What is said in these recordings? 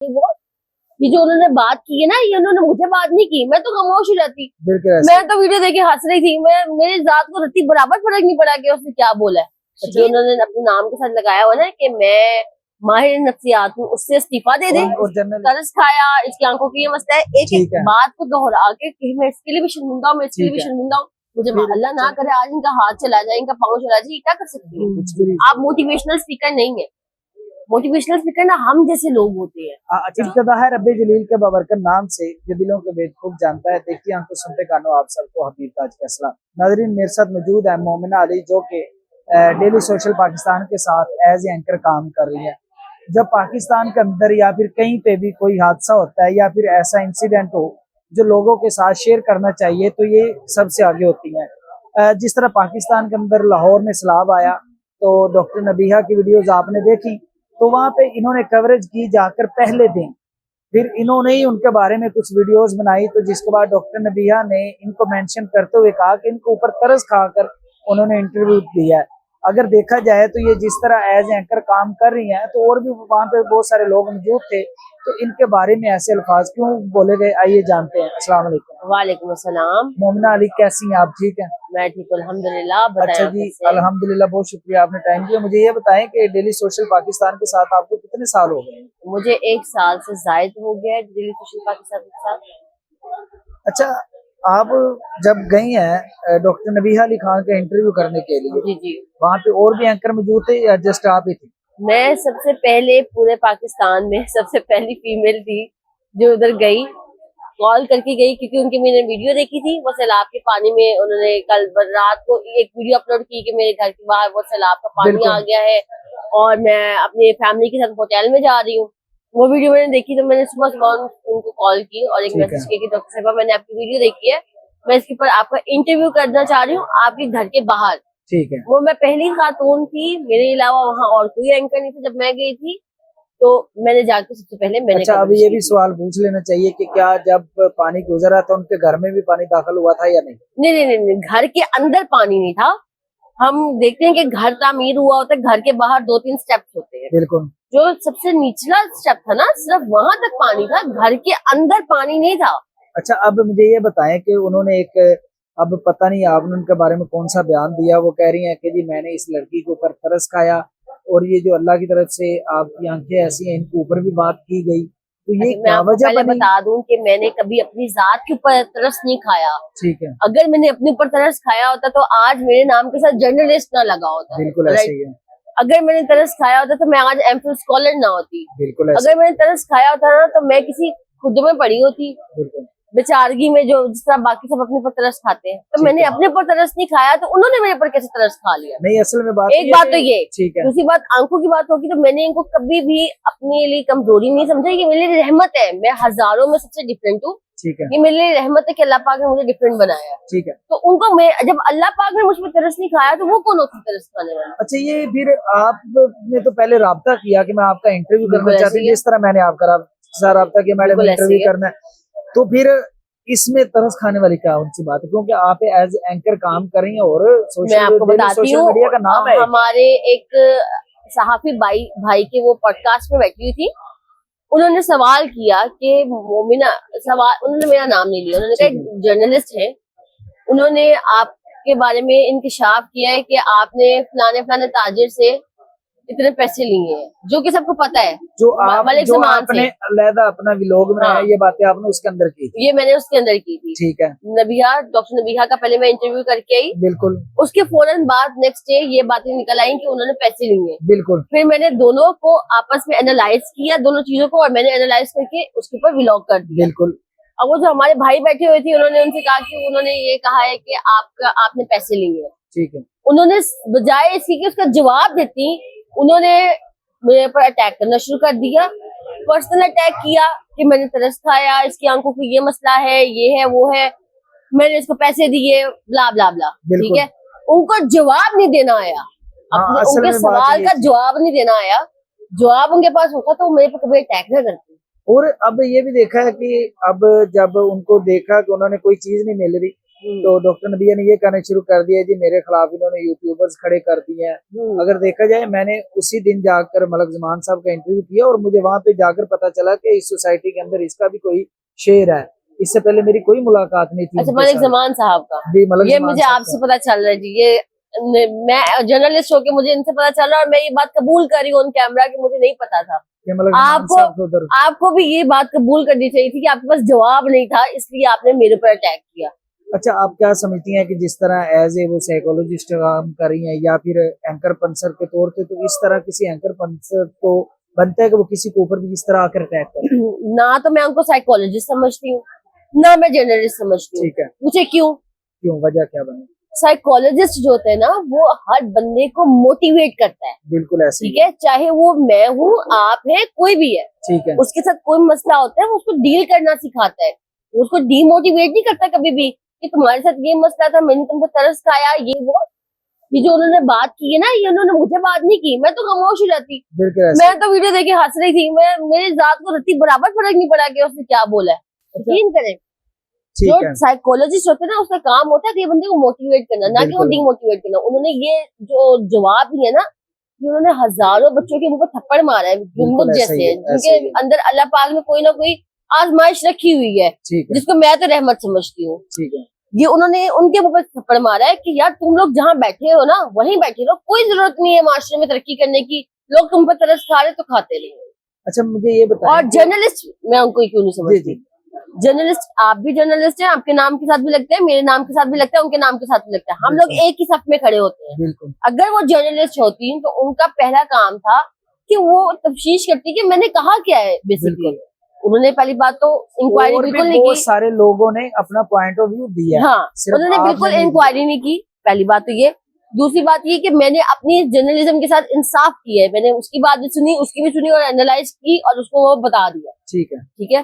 वो ये जो उन्होंने बात की है ना, ये उन्होंने मुझे बात नहीं की, मैं तो खामोश ही रहती। मैं तो वीडियो देख के हंस रही थी, मैं मेरी जात को रत्ती बराबर फर्क नहीं पड़ा कि उसने क्या बोला है। जो उन्होंने अपने नाम के साथ लगाया हुआ ना कि मैं माहिर नफ्सियात हूँ, उससे इस्तीफा दे दे। तरस खाया, इसकी आंखों की ये मसला है, एक एक बात को दोहरा के कि मैं इसके लिए भी शर्मिंदा हूँ, मैं इसके लिए भी शर्मिंदा हूँ। मुझे अल्लाह ना करे आज इनका हाथ चला जाए, इनका पाँव चला जाए, क्या कर सकती हूँ। आप मोटिवेशनल स्पीकर नहीं है, मोटिवेशनल स्पीकर ना हम जैसे लोग होते हैं। इब्तिदा है रब्बे जलील के बाबरकत नाम से जो दिलों के भेद खूब जानता है। देखिए आंखों सुनते कानों आप सबको हबीब ताज फैसला। नाज़रीन मेरे साथ मौजूद है मोमिना अली जो कि डेली सोशल पाकिस्तान के साथ एज एंकर काम कर रही है। जब पाकिस्तान के अंदर या फिर कहीं पे भी कोई हादसा होता है या फिर ऐसा इंसिडेंट हो जो लोगों के साथ शेयर करना चाहिए तो ये सबसे आगे होती है। जिस तरह पाकिस्तान के अंदर लाहौर में सैलाब आया तो डॉक्टर नबीहा की वीडियोज आपने देखी, तो वहां पे इन्होंने कवरेज की जाकर पहले दिन। फिर इन्होंने ही उनके बारे में कुछ वीडियोस बनाई, तो जिसके बाद डॉक्टर नबीहा ने इनको मेंशन करते हुए कहा कि इनको ऊपर तरस खाकर उन्होंने इंटरव्यू दिया है। अगर देखा जाए तो ये जिस तरह एज एंकर काम कर रही हैं तो और भी वहां पे बहुत सारे लोग मौजूद थे, तो इनके बारे में ऐसे अल्फाज क्यों बोले गए आइए जानते हैं। अस्सलाम वालेकुम। वालेकुम अस्सलाम। मोमिना अली कैसी हैं आप, ठीक हैं? मैं ठीक हूँ अल्हम्दुलिल्लाह। अच्छा जी, अल्हम्दुलिल्लाह, बहुत शुक्रिया आपने टाइम दिया। मुझे ये बताएं कि डेली सोशल पाकिस्तान के साथ आपको कितने साल हो गए? मुझे 1 साल से जायद हो गया है डेली सोशल पाकिस्तान के साथ। अच्छा, आप जब गई हैं डॉक्टर नबीहा अली खान का इंटरव्यू करने के लिए, जी जी, वहाँ पे और भी एंकर मौजूद थे या जस्ट आप ही थी? मैं सबसे पहले पूरे पाकिस्तान में सबसे पहली फीमेल थी जो उधर गई, कॉल करके गई, क्योंकि उनकी मैंने वीडियो देखी थी। वो सैलाब के पानी में उन्होंने कल रात को एक वीडियो अपलोड की कि मेरे घर के बाहर वो सैलाब का पानी आ गया है और मैं अपनी फैमिली के साथ होटल में जा रही हूँ। वो वीडियो मैंने देखी तो मैंने सुबह सुबह उनको कॉल की और एक मैसेज किया कि डॉक्टर साहब मैंने आपकी वीडियो देखी है, मैं इसके ऊपर आपका इंटरव्यू करना चाह रही हूँ आपके घर के बाहर। ठीक है। वो मैं पहली खातून थी, मेरे अलावा वहाँ और कोई एंकर नहीं था जब मैं गई थी, तो मैंने जाकर सबसे पहले मैंने। अच्छा, अब ये भी सवाल पूछ लेना चाहिए कि क्या जब पानी गुजरा तो उनके घर में भी पानी दाखिल हुआ था या नहीं? नहीं नहीं नहीं, नहीं। घर के अंदर पानी नहीं था। हम देखते हैं कि घर तामीर हुआ होता है, घर के बाहर 2-3 स्टेप्स होते हैं। बिल्कुल। जो सबसे निचला स्टेप था ना, सिर्फ वहां तक पानी था, घर के अंदर पानी नहीं था। अच्छा, अब मुझे ये बताएं कि उन्होंने एक, अब पता नहीं आपने उनके बारे में कौन सा बयान दिया, वो कह रही हैं कि जी मैंने इस लड़की के ऊपर तरस खाया और ये जो अल्लाह की तरफ से आपकी आंखें ऐसी हैं, इनके ऊपर भी बात की गई, तो ये क्या वजह बनी? बता दूं कि मैंने कभी अपनी जात के ऊपर तरस नहीं खाया। ठीक है। अगर मैंने अपने ऊपर तरस खाया होता तो आज मेरे नाम के साथ जर्नलिस्ट ना लगा होता। बिल्कुल ऐसे ही है। अगर मैंने तरस खाया होता तो मैं आज एमफिल स्कॉलर ना होती। बिल्कुल। अगर मैंने तरस खाया होता ना तो मैं किसी खुद में पड़ी होती। बिल्कुल। बेचारगी में, जो जिस तरह बाकी सब अपने ऊपर तरस खाते हैं, तो मैंने अपने ऊपर तरस नहीं खाया, तो उन्होंने मेरे ऊपर कैसे तरस खा लिया? नहीं, असल में बात एक बात तो ये, ठीक है। दूसरी बात आंखों की बात होगी तो मैंने इनको कभी भी अपने लिए कमजोरी नहीं समझा। ये मेरे लिए रहमत है, मैं हजारों में सबसे डिफरेंट हूँ। ठीक है। ये मेरे लिए रहमत है कि अल्लाह पाक ने मुझे डिफरेंट बनाया है। ठीक है। तो उनको मैं, जब अल्लाह पाक ने मुझ पर तरस नहीं खाया तो वो कौन होती तरस खाने वाला? अच्छा, ये फिर आपने तो पहले राब्ता किया कि मैं आपका इंटरव्यू करना चाहती हूँ, जिस तरह मैंने आपका राब्ता किया मैडम इंटरव्यू करना है, तो फिर इसमें तरस खाने वाली क्या उनसी बात है? क्योंकि आप एज एंकर काम कर रही हैं और मैं आपको बताती हूँ, मीडिया का नाम है। हमारे एक सहाफी भाई के वो पॉडकास्ट में बैठी हुई थी, उन्होंने सवाल किया कि मोमिना, उन्होंने मेरा नाम नहीं लिया, उन्होंने कहा जर्नलिस्ट है, उन्होंने आपके बारे में इंकिशाफ किया है कि आपने फलाने फलाने ताजिर से इतने पैसे लिए हैं, जो कि सबको पता है। जो आपने अलहदा अपना व्लॉग बनाया, ये बातें आपने उसके अंदर की थी? ये मैंने उसके अंदर की थी। ठीक है। डॉक्टर नबीहा का पहले मैं इंटरव्यू करके आई। बिल्कुल। उसके फौरन बाद नेक्स्ट डे ये बातें निकल आई कि उन्होंने पैसे लिए। बिल्कुल। फिर मैंने दोनों को आपस में एनालाइज किया, दोनों चीजों को, और मैंने एनालाइज करके उसके ऊपर व्लॉग कर दिया। बिल्कुल। अब वो जो हमारे भाई बैठे हुए थे, उन्होंने उनसे कहा कि उन्होंने ये कहा है कि आपने पैसे लिए। ठीक है। उन्होंने बजाय इसकी कि उसका जवाब देती, उन्होंने मेरे पर अटैक करना शुरू कर दिया, पर्सनल अटैक किया कि मैंने तरस खाया, इसकी आंखों को ये मसला है, ये है, वो है, मैंने इसको पैसे दिए, ब्ला ब्ला ब्ला। ठीक है। उनको जवाब नहीं देना आया, उनके सवाल का जवाब नहीं देना आया। जवाब उनके पास होता तो मेरे पर कभी अटैक ना करते। और अब ये भी देखा है कि अब जब उनको देखा कि उन्होंने कोई चीज नहीं मिल रही तो डॉक्टर नबिया ने ये कहना शुरू कर दिया जी मेरे खिलाफ इन्होंने यूट्यूबर्स खड़े कर दिए हैं। अगर देखा जाए मैंने उसी दिन जाकर मलक जमान साहब का इंटरव्यू किया और मुझे वहां पे जाकर पता चला कि इस सोसाइटी के अंदर इसका भी कोई शेर है। इससे पहले मेरी कोई मुलाकात नहीं थी। अच्छा, मलिक जमान साहब का ये मुझे आपसे पता चल रहा है जी। ये मैं जर्नलिस्ट होके मुझे इनसे पता चल रहा है और मैं ये बात कबूल कर रही हूँ ऑन कैमरा कि मुझे नहीं पता था। आपको भी ये बात कबूल करनी चाहिए थी कि आपके पास जवाब नहीं था, इसलिए आपने मेरे पर अटैक किया। अच्छा, आप क्या समझती हैं कि जिस तरह एज ए वो साइकोलॉजिस्ट काम कर रही हैं या फिर एंकर पंसर के तौर पे, तो इस तरह किसी एंकर पंसर को बनता है कि वो किसी के ऊपर भी इस तरह आकर अटैक करे? ना तो मैं उनको साइकोलॉजिस्ट समझती हूँ, ना मैं जर्नलिस्ट समझती हूँ। ठीक है, मुझे क्यों वजह क्या बने? साइकोलॉजिस्ट जो होता है ना, वो हर बंदे को मोटिवेट करता है। बिल्कुल ऐसे, ठीक है, चाहे वो मैं हूँ, आप है, कोई भी है। ठीक है, उसके साथ कोई मसला होता है वो उसको डील करना सिखाता है, उसको डीमोटिवेट नहीं करता कभी भी कि तुम्हारे साथ ये मसला था, मैंने तुमको तरस खाया, ये वो। ये जो उन्होंने बात की है ना, ये उन्होंने मुझे बात नहीं की, मैं तो खामोश हो जाती। मैं तो वीडियो देख के हंस रही थी, मैं मेरी जात को रत्ती बराबर फर्क नहीं पड़ा कि उसने क्या बोला है। यकीन करें, जो साइकोलॉजिस्ट होते हैं ना, उसका काम होता है कि ये बंदे को मोटिवेट करना, ना कि वो डीमोटिवेट करना। उन्होंने ये जो जवाब दिया ना, उन्होंने हजारों बच्चों के मुंह पर थप्पड़ मारा है, जुम्बुक जैसे, जिनके अंदर अल्लाह पाक ने कोई ना कोई आजमाइश रखी हुई है, जिसको मैं तो रहमत समझती हूँ। ये उन्होंने उनके मुंह पर थप्पड़ मारा है कि यार तुम लोग जहाँ बैठे हो ना, वहीं बैठे रहो, कोई जरूरत नहीं है माशरे में तरक्की करने की। लोग तुम पर तरस खा रहे तो खाते रहे। अच्छा, मुझे ये बताओ, और जर्नलिस्ट मैं उनको क्यों नहीं समझती? जर्नलिस्ट, आप भी जर्नलिस्ट हैं, आपके नाम के साथ भी लगते हैं, मेरे नाम के साथ भी लगता है, उनके नाम के साथ भी लगता है। हम लोग एक ही सफ में खड़े होते हैं। अगर वो जर्नलिस्ट होती तो उनका पहला काम था कि वो तफ्तीश करती कि मैंने कहा क्या है। बेसिकली उन्होंने पहली बात तो इंक्वायरी बिल्कुल नहीं की। बहुत सारे लोगों ने अपना पॉइंट ऑफ व्यू दिया। हाँ, उन्होंने बिल्कुल इंक्वायरी नहीं की, पहली बात तो ये। दूसरी बात ये कि मैंने अपनी जर्नलिज्म के साथ इंसाफ किया है, मैंने उसकी बात भी सुनी, उसकी भी सुनी और एनालाइज की और उसको वो बता दिया। ठीक है।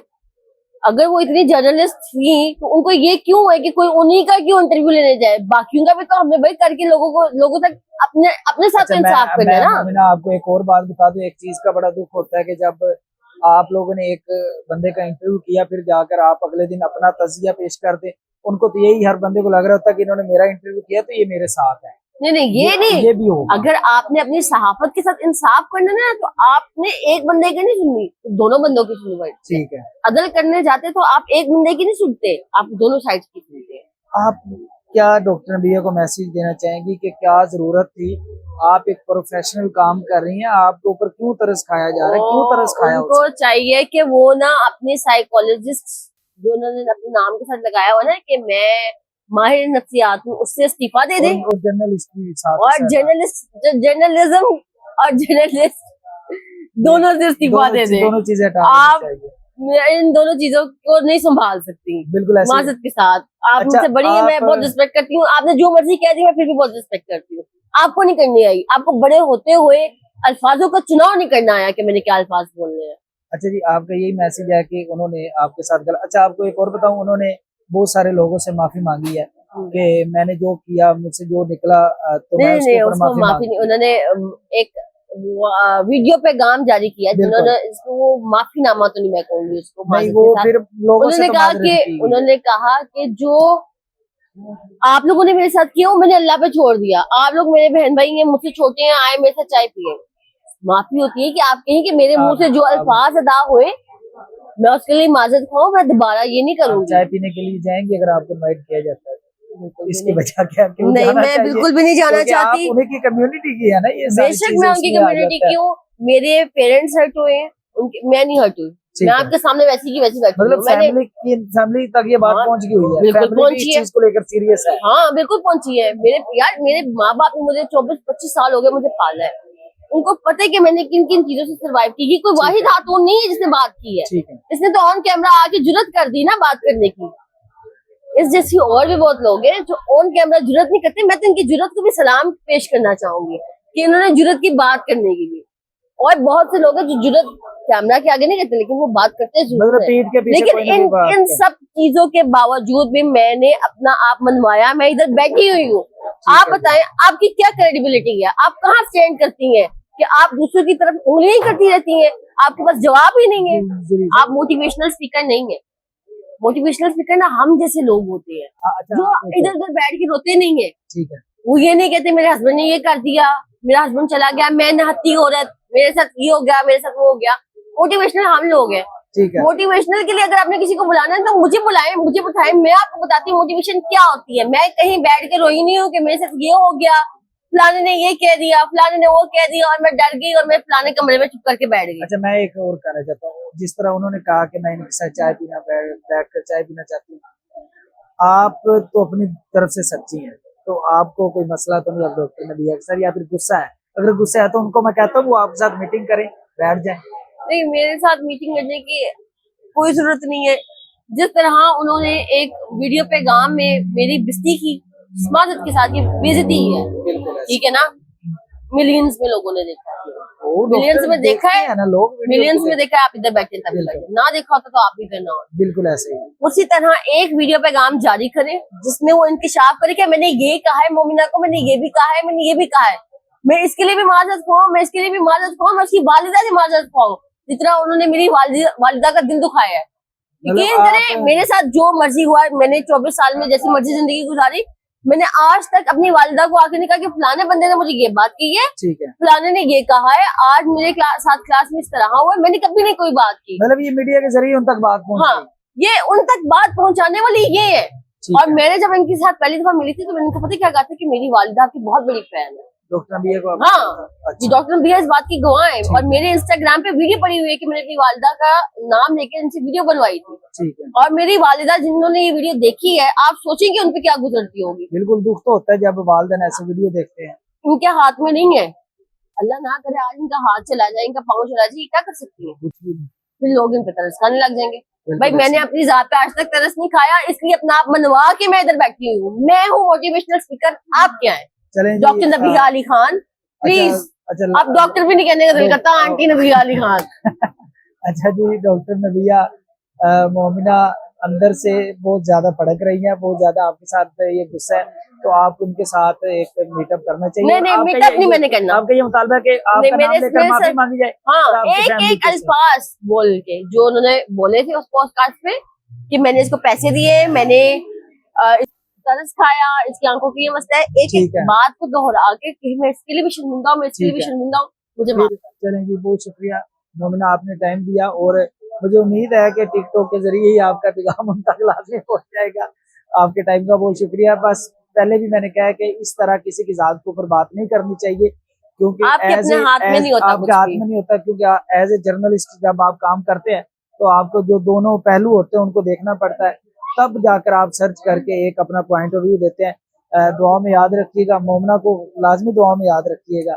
अगर वो इतनी जर्नलिस्ट थी तो उनको ये क्यों है कि कोई उन्हीं का क्यों इंटरव्यू लेने जाए? बाकियों का भी तो हमने भाई करके लोगों तक अपने साथ इंसाफ करना है ना। आपको एक और बात बता दूं, एक चीज का बड़ा दुख होता है कि जब आप लोगों ने एक बंदे का इंटरव्यू किया, फिर जाकर आप अगले दिन अपना तजिया पेश करते, उनको तो यही हर बंदे को लग रहा होता है कि इन्होंने मेरा इंटरव्यू किया तो ये मेरे साथ है। नहीं, ये भी हो। अगर आपने अपनी सहाफत के साथ इंसाफ करना ना, तो आपने एक बंदे की नहीं सुननी, तो दोनों बंदों की सुननी। ठीक है, अदल करने जाते तो आप एक बंदे की नहीं सुनते, आप दोनों साइड की सुनते। आप क्या डॉक्टर नबिया को मैसेज देना चाहेंगी कि क्या जरूरत थी? आप एक प्रोफेशनल काम कर रही हैं, आपके ऊपर क्यों तरस खाया जा रहा है? क्यों तरस खाया? उनको चाहिए कि वो ना अपने साइकोलॉजिस्ट जो उन्होंने अपने नाम के साथ लगाया हुआ ना कि मैं माहिर नफ्सियात हूँ, उससे इस्तीफा दे दे। और जर्नलिस्ट और जर्नलिज्म और जर्नलिस्ट दोनों से इस्तीफा दे दे। दोनों चीजें आप इन दोनों चीजों को नहीं संभाल सकती। बिल्कुल माजत के साथ आप मुझसे बड़ी है, मैं बहुत रिस्पेक्ट करती हूँ, आपने जो मर्जी कह दी मैं फिर भी बहुत रिस्पेक्ट करती हूँ। आपको नहीं करनी आई, आपको बड़े होते हुए अल्फाजों का चुनाव नहीं करना आया कि मैंने क्या अल्फाज बोलने हैं। अच्छा जी, आपका यही मैसेज है कि उन्होंने आपके साथ गलत। अच्छा, आपको एक और बताऊं, उन्होंने बहुत सारे लोगों से माफी मांगी है कि मैंने जो किया, मुझसे जो निकला, तो मैं उसके ऊपर माफी नहीं। उन्होंने एक वीडियो पैगाम जारी किया जिन्होंने इसको, वो माफीनामा तो नहीं मैं कहूंगी उसको, उन्होंने कहा कि जो आप लोगों ने मेरे साथ किया वो मैंने अल्लाह पे छोड़ दिया। आप लोग मेरे बहन भाई हैं, मुझसे छोटे हैं, आए मेरे साथ चाय पिए। माफी होती है कि आप कहें कि मेरे मुंह से जो अल्फाज अदा हुए मैं उसके लिए माजरत खाऊं, मैं दोबारा ये नहीं करूंगी। चाय पीने के लिए जाएंगे अगर आपको इनवाइट किया जाता है? इसकी वजह क्या? नहीं, मैं बिल्कुल भी नहीं जाना चाहती। उन्हीं की कम्युनिटी की है ना ये। बेशक मैं उनकी कम्युनिटी की हूँ, मेरे पेरेंट्स हर्ट हुए हैं, मैं नहीं हर्ट हुई। मैं आपके सामने वैसी की वैसी बैठी हूँ। फैमिली तक ये बात पहुंच गई हुई है, बिल्कुल पहुंची है, इस चीज को लेकर सीरियस है। हाँ बिल्कुल पहुंची है। मेरे माँ बाप ने मुझे 24-25 साल हो गए मुझे पाला है, उनको पता है कि मैंने किन किन चीजों से सर्वाइव की। कोई वाहिद खातून नहीं है जिसने बात की है, इसने तो ऑन कैमरा आके जुर्रत कर दी ना बात करने की। इस जैसी और भी बहुत लोग हैं जो ऑन कैमरा जुर्रत नहीं करते। मैं तो इनकी जुर्रत को भी सलाम पेश करना चाहूंगी कि इन्होंने जुर्रत की बात करने के लिए। और बहुत से लोग हैं जो जुर्रत कैमरा के आगे नहीं करते, लेकिन वो बात करते जरूर है। लेकिन इन सब चीजों के बावजूद भी मैंने अपना आप मनवाया, मैं इधर बैठी हुई हूँ। आप बताएं आपकी क्या क्रेडिबिलिटी है? आप कहाँ स्टैंड करती हैं कि आप दूसरों की तरफ उंगलियां करती रहती हैं? आपके पास जवाब ही नहीं है, आप मोटिवेशनल स्पीकर नहीं है। मोटिवेशनल स्पीकर ना हम जैसे लोग होते हैं अच्छा, जो इधर उधर बैठ के रोते नहीं है। ठीक है, वो ये नहीं कहते मेरे हस्बैंड ने ये कर दिया, मेरा हस्बैंड चला गया, मैं नहत्ती औरत, मेरे साथ ये हो गया, मेरे साथ वो हो गया। मोटिवेशनल हम लोग हैं। ठीक है। मोटिवेशनल के लिए अगर आपने किसी को बुलाना है तो मुझे बुलाएं, मुझे बताएं, मैं आपको बताती हूँ मोटिवेशन क्या होती है। मैं कहीं बैठ के रोई नहीं हूँ कि मेरे साथ ये हो गया, फलाने ने ये कह दिया, फलाने ने वो कह दिया और मैं डर गई और मैं फलाने कमरे में चुप करके बैठ गई। अच्छा, मैं एक और कहना चाहता हूँ, जिस तरह उन्होंने कहा कि मैं इनके साथ चाय पीना बैठ कर चाय पीना चाहती हूँ, आप तो अपनी तरफ से सच्ची हैं, तो आपको कोई मसला तो नहीं अब डॉक्टर ने दिया सर, या फिर गुस्सा है? अगर गुस्सा है तो उनको मैं कहता हूँ वो आपके साथ मीटिंग करें, बैठ जाए। नहीं, मेरे साथ मीटिंग करने की कोई जरूरत नहीं है। जिस तरह उन्होंने एक वीडियो पैगाम में मेरी बेइज्जती की, समाजत के साथ ये बेइज्जती ही है, ठीक है ना। मिलियंस में लोगों ने देखा है, मिलियंस में देखा है ना लोग, मिलियंस में देखा है। आप इधर बैठे तभी बैठे, ना देखा होता तो आप भी करना हो। बिल्कुल ऐसे ही। उसी तरह एक वीडियो पैगाम जारी करें जिसमें वो इंकशाफ करे कि मैंने ये कहा है मोमिना को, मैंने ये भी कहा है, मैंने ये भी कहा है, मैं इसके लिए भी माजरत खाऊं, मैं इसके लिए भी माजरत खाऊं, मैं उसकी वालिदा से माजरत खाऊं जितना उन्होंने मेरी वालिदा का दिल दुखाया है। यकीन करें, मेरे साथ जो मर्जी हुआ, मैंने 24 साल में जैसी मर्जी जिंदगी गुजारी, मैंने आज तक अपनी वालिदा को आके नहीं कहा कि फलाने बंदे ने मुझे ये बात की है, ठीक है, फलाने ने ये कहा है, आज मेरे साथ क्लास में इस तरह हुआ, मैंने कभी नहीं कोई बात की। मतलब ये मीडिया के जरिए उन तक बात पहुंच हाँ, गई। ये उन तक बात पहुंचाने वाली ये है। और मैंने जब इनके साथ पहली दफा मिली थी तो मैंने इनको पता क्या कहा था कि मेरी वालिदा आपकी बहुत बड़ी फैन है। डॉक्टर नबिया को? हाँ, अच्छा, डॉक्टर नबिया इस बात की गवाह है और मेरे इंस्टाग्राम पे वीडियो पड़ी हुई है कि मैंने अपनी वालिदा का नाम लेके इनसे वीडियो बनवाई थी। ठीक है। और मेरी वालिदा जिन्होंने ये वीडियो देखी है, आप सोचेंगे उनपे क्या गुजरती होगी। बिल्कुल दुख तो होता है जब वालिदैन ऐसे वीडियो देखते हैं। उनके हाथ में नहीं है, अल्लाह ना करे आज इनका हाथ चला जाए, इनका पाँव चला जाए, क्या कर सकती है? कुछ भी नहीं। फिर लोग इन पे तरस खाने लग जाएंगे। बिल्कुल भाई मैंने अपनी जात पे आज तक तरस नहीं खाया, इसलिए अपना आप मनवा के मैं इधर बैठी हुई हूँ। मैं हूँ मोटिवेशनल स्पीकर, आप क्या है? चलें डॉक्टर नबिया अली खान, प्लीज। अच्छा, अब डॉक्टर भी नहीं कहने का दिल करता, आंटी नबिया अली खान। अच्छा जी, डॉक्टर नबिया मोमिना अंदर से बहुत ज्यादा भड़क रही हैं, बहुत ज्यादा आपके साथ ये गुस्सा है, तो आप उनके साथ एक मीटअप करना चाहिए। नहीं नहीं, मीटअप नहीं मैंने करना। आपका ये मुतालबा कि आपका नाम लेकर माफी मांगी जाए। हाँ, एक अल्फाज बोल के जो उन्होंने बोले थे उस पॉडकास्ट पे कि मैंने इसको पैसे दिए, मैंने तरस खाया, इसकी आंखों की ये मसला है, एक बात को दोहरा के कि मैं इसके लिए भी शर्मिंदा हूँ, मैं इसके लिए भी शर्मिंदा हूँ, मुझे माफ। चलें जी, बहुत शुक्रिया मोमिना, आपने टाइम दिया और मुझे उम्मीद है कि टिकटॉक के जरिए ही आपका पैगाम उन तक लाजमी पहुंच जाएगा। आपके टाइम का बहुत शुक्रिया। बस पहले भी मैंने कहा है कि इस तरह किसी की जात के ऊपर बात नहीं करनी चाहिए, क्योंकि आपके हाथ में नहीं होता, आपके हाथ में नहीं होता, क्योंकि एज ए जर्नलिस्ट जब आप काम करते हैं तो आपको जो दोनों पहलू होते हैं उनको देखना पड़ता है, तब जाकर आप सर्च करके एक अपना पॉइंट ऑफ व्यू देते हैं। दुआ में याद रखिएगा, मोमिना को लाजमी दुआ में याद रखिएगा।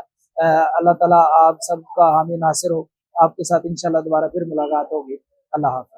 अल्लाह ताला आप सबका हामी नासिर हो। आपके साथ इंशाल्लाह दोबारा फिर मुलाकात होगी। अल्लाह हाफ़िज़।